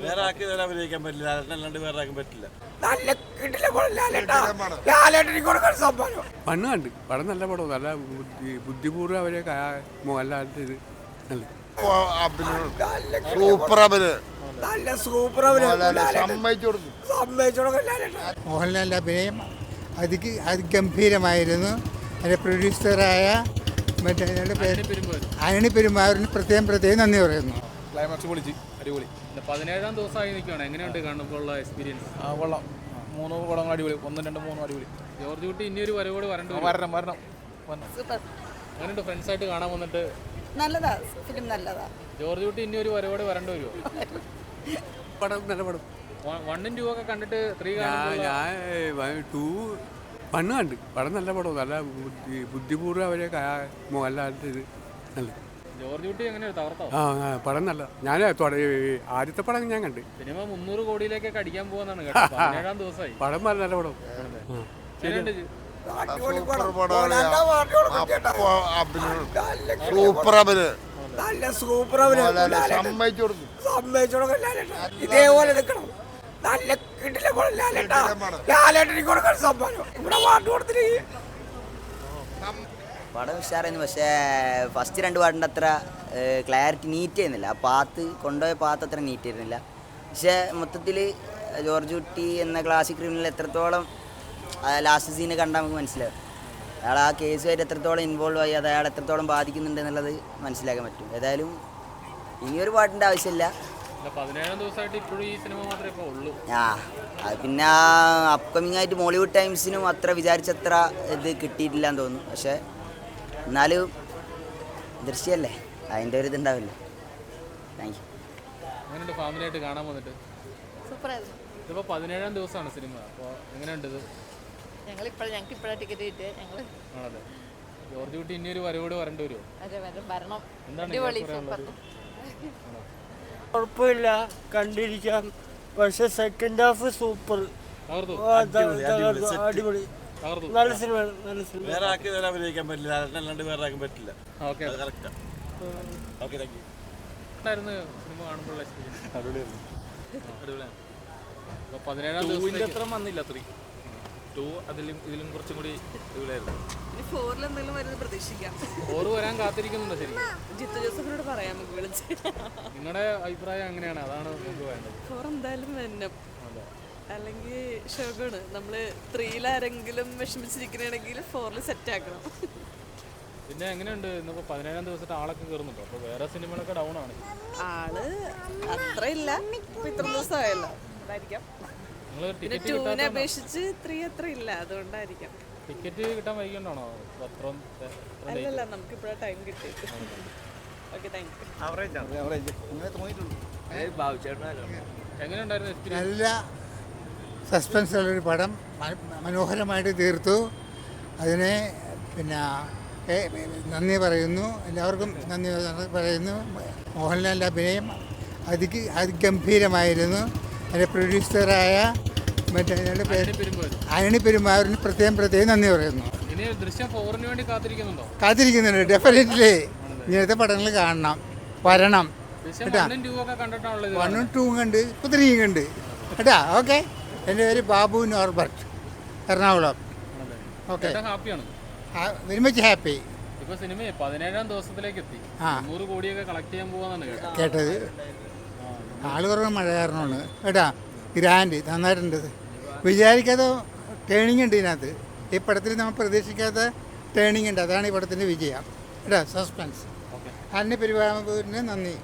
വേറെ ആക്കി തന്നെ അഭിനയിക്കാൻ പറ്റില്ല, അല്ലാണ്ട് വേറെ ആക്കാൻ പറ്റില്ല. നല്ല കിട്ടില്ല ലാലേട്ടന് കൊടുക്കാൻ സമ്മാനം. പണ്ണ് കണ്ട് പടം നല്ല പടം, നല്ല ബുദ്ധിപൂർവ്വം അവരെ മോഹൻലാലിൻ്റെ ഇത് നല്ല സൂപ്പർ അഭിനയം, നല്ല സൂപ്പർ സമ്മതിച്ചു കൊടുക്കും ലാലേട്ടൻ. മോഹൻലാലിൻ്റെ അഭിനയം അതിഗംഭീരമായിരുന്നു. അതിൻ്റെ പ്രൊഡ്യൂസറായ മറ്റേ അനണി പെരുമാറിന് പ്രത്യേകം നന്ദി പറയുന്നു. ക്ലൈമാക്സ് പൊളിച്ച് അടിപൊളി. 17-ാം ദിവസമായി നിൽക്കുകയാണ്. എങ്ങനെയുണ്ട് കാണുമ്പോൾ ഉള്ള എക്സ്പീരിയൻസ്? കൊള്ളാം. 3 പടങ്ങൾ അടിപൊളി, 1, 2, 3 അടിപൊളി. ജോർജ് കുട്ടി ഇനിയൊരു വരവോട് വരണം. അങ്ങനെയുണ്ട് ഫ്രണ്ട്സായിട്ട് കാണാൻ വന്നിട്ട്? നല്ലതാ, ഫിലിം നല്ലതാ. ജോർജ് കുട്ടി ഇനിയൊരു വരവോട് വരേണ്ടി വരുമോ? പടം നല്ല പടം. 1ഉം 2 ഒക്കെ കണ്ടിട്ട് 3 ഞാൻ 2 പണ്ണ് കണ്ട് പടം നല്ല പടം, നല്ല ബുദ്ധിപൂർവ്വം അവരെ മോഹൻലാലിൻ്റെ ഇത് നല്ല. ജോർജ് കുട്ടി എങ്ങനെ തകർത്തോ? പടം നല്ല. ഞാൻ ആദ്യത്തെ പടം ഞാൻ കണ്ട്. സിനിമ 300 കോടിയിലേക്കൊക്കെ അടിക്കാൻ പോകാന്നാണ് കേട്ടോ. 17-ാം ദിവസമായി. പടം നല്ല പടം. സൂപ്പർ അഭിനയം, നല്ല സൂപ്പർ സമ്മതിച്ചു കൊടുക്കും. ഇതേപോലെ നിൽക്കണം. നല്ല കിട്ടില്ല ലാലേട്ടന് കൊടുക്കാൻ സമ്മാനം. ഇവിടെ പാട്ട് കൊടുത്തിട്ട് പടം ഉഷാറായിരുന്നു. പക്ഷേ ഫസ്റ്റ് 2 പാട്ടിൻ്റെ അത്ര ക്ലാരിറ്റി നീറ്റ് ചെയ്യുന്നില്ല. ആ കൊണ്ടുപോയ പാത്ത് അത്ര നീറ്റ് ചെയ്യുന്നില്ല. പക്ഷേ മൊത്തത്തിൽ ജോർജ് കുട്ടി എന്ന ക്ലാസിക് ക്രിമിനൽ എത്രത്തോളം ലാസ്റ്റ് സീന് കണ്ടാൽ നമുക്ക് മനസ്സിലാവും. അയാൾ ആ കേസുമായിട്ട് എത്രത്തോളം ഇൻവോൾവ് ആയി, അത് അയാൾ എത്രത്തോളം ബാധിക്കുന്നുണ്ട് എന്നുള്ളത് മനസ്സിലാക്കാൻ പറ്റും. ഏതായാലും ഇനിയൊരു പാട്ടിൻ്റെ ആവശ്യമില്ല. 17-ാം ദിവസമായിട്ട് ഇപ്പോഴും ഈ സിനിമ മാത്രമേ ഇപ്പോൾ ഉള്ളൂ. അത് പിന്നെ അപ്കമിങ് ആയിട്ട് മോളിവുഡ് ടൈംസിനും അത്ര വിചാരിച്ചത്ര ഇത് കിട്ടിയിട്ടില്ല എന്ന് തോന്നുന്നു. പക്ഷേ എന്നാലും ദൃശ്യമല്ലേ, അതിൻ്റെ ഒരു ഇതുണ്ടാവില്ല. Thank you. എങ്ങനെയുണ്ട് ഫാമിലിയായിട്ട് കാണാൻ വന്നിട്ട്? സൂപ്പറായിരുന്നു. ഇതിപ്പോൾ 17-ാം ദിവസമാണ് സിനിമ. അപ്പോൾ എങ്ങനെയുണ്ട് ഇത്? ഞങ്ങൾക്ക് ഇപ്പോഴാണ് ടിക്കറ്റ് കിട്ടിയത്. ആണല്ലേ. ജോർജ് കുട്ടി ഇനിയൊരു വരവോട് വരേണ്ടി വരുമോ? വരണം. എന്താണ്? കുഴപ്പമില്ല, കണ്ടിരിക്കാം. പക്ഷെ സെക്കൻഡ് ഹാഫ് സൂപ്പർ, അടിപൊളി, നല്ല സിനിമ. വേറെ ആക്കി തന്നെ അഭിനയിക്കാൻ പറ്റില്ല, അല്ലാണ്ട് വേറെ ആക്കാൻ പറ്റില്ല. Okay, correct. Okay, thank you. എന്തായിരുന്നു സിനിമ കാണുമ്പോൾ എക്സ്പീരിയൻസ്? അടിപൊളിയായിരുന്നു. അപ്പോൾ 17-ാം ദിവസം അത്ര വന്നില്ല. 2 ഇതിലും കുറച്ചും കൂടി അടിപൊളിയായിരുന്നു. 4 എന്തെങ്കിലും വരുന്നത് പ്രതീക്ഷിക്കാം. 4 വരാൻ കാത്തിരിക്കുന്നുണ്ടോ ശരിക്കും? ജിത്തു ജോസഫിനോട് പറയാം നമുക്ക് വിളിച്ച്. നിങ്ങളുടെ അഭിപ്രായം എങ്ങനെയാണ്? അതാണ് നമുക്ക് വേണ്ടത്. 4 എന്തായാലും വരണം. അല്ലെങ്കിൽ ഷോക്കാണ്. നമ്മൾ 3-ലാരെങ്കിലും വിഷമിച്ചിരിക്കണമെങ്കിൽ 4-ൽ സെറ്റ് ആക്കണം. പിന്നെ എങ്ങനെയുണ്ട് ഇന്നിപ്പോൾ 17-ാം ദിവസത്തെ ആളൊക്കെ കയറുന്നുണ്ടോ? അപ്പോൾ വേറെ സിനിമകളൊക്കെ ഡൗൺ ആണ്. ആള് അത്ര ഇല്ല, ഇപ്പൊ ഇത്ര ദിവസമായല്ലോ, അതായിരിക്കാം. പിന്നെ 2-നെ അപേക്ഷിച്ച് 3 അത്ര ഇല്ല, അതുകൊണ്ടായിരിക്കാം. ടിക്കറ്റ് കിട്ടാൻ വൈകിട്ടാണോ? അല്ലല്ല, നമുക്ക് ഇപ്പോഴാണ് ടൈം കിട്ടിയത്. Okay, thank you. എങ്ങനെയുണ്ടായിരുന്നു എക്സ്പീരിയൻസ്? നല്ല സസ്പെൻസ് ഉള്ളൊരു പടം മനോഹരമായിട്ട് തീർത്തു. അതിനെ പിന്നെ നന്ദി പറയുന്നു, എല്ലാവർക്കും നന്ദി പറയുന്നു. മോഹൻലാലിൻ്റെ അഭിനയം അതിഗംഭീരമായിരുന്നു. അതിൻ്റെ പ്രൊഡ്യൂസറായ മറ്റേ അനണി പെരുമാറിന് പ്രത്യേകം നന്ദി പറയുന്നു. ഇനി ദൃശ്യം 4-ന് വേണ്ടി കാത്തിരിക്കുന്നുണ്ട്. ഡെഫിനറ്റ്ലി ഇങ്ങനത്തെ പടങ്ങൾ കാണണം, വരണം കേട്ടാ. 1ഉം 2ഉം കണ്ട്, ഇപ്പോൾ 3ഉം കണ്ട് കേട്ടാ. ഓക്കെ, എൻ്റെ പേര് Babu Norbert, Ernakulam. Okay, very much happy. ഇപ്പോൾ സിനിമ 17-ാം ദിവസത്തിലേക്ക് എത്തി. 100 കോടിയൊക്കെ കളക്ട് ചെയ്യാൻ പോകാന്നാണ് കേട്ടത്. ആള് കുറവ് മഴ കാരണമാണ് കേട്ടാ. ഗ്രാൻഡ് നന്നായിട്ടുണ്ട്. വിചാരിക്കാതെ ടേണിംഗ് ഉണ്ട് ഇതിനകത്ത്. ഈ പടത്തിൽ നമ്മൾ പ്രതീക്ഷിക്കാത്ത ടേണിംഗ് ഉണ്ട്. അതാണ് ഈ പടത്തിൻ്റെ വിജയം കേട്ടോ. സസ്പെൻസ്. അന്യ പെരുമാറിന് നന്ദി.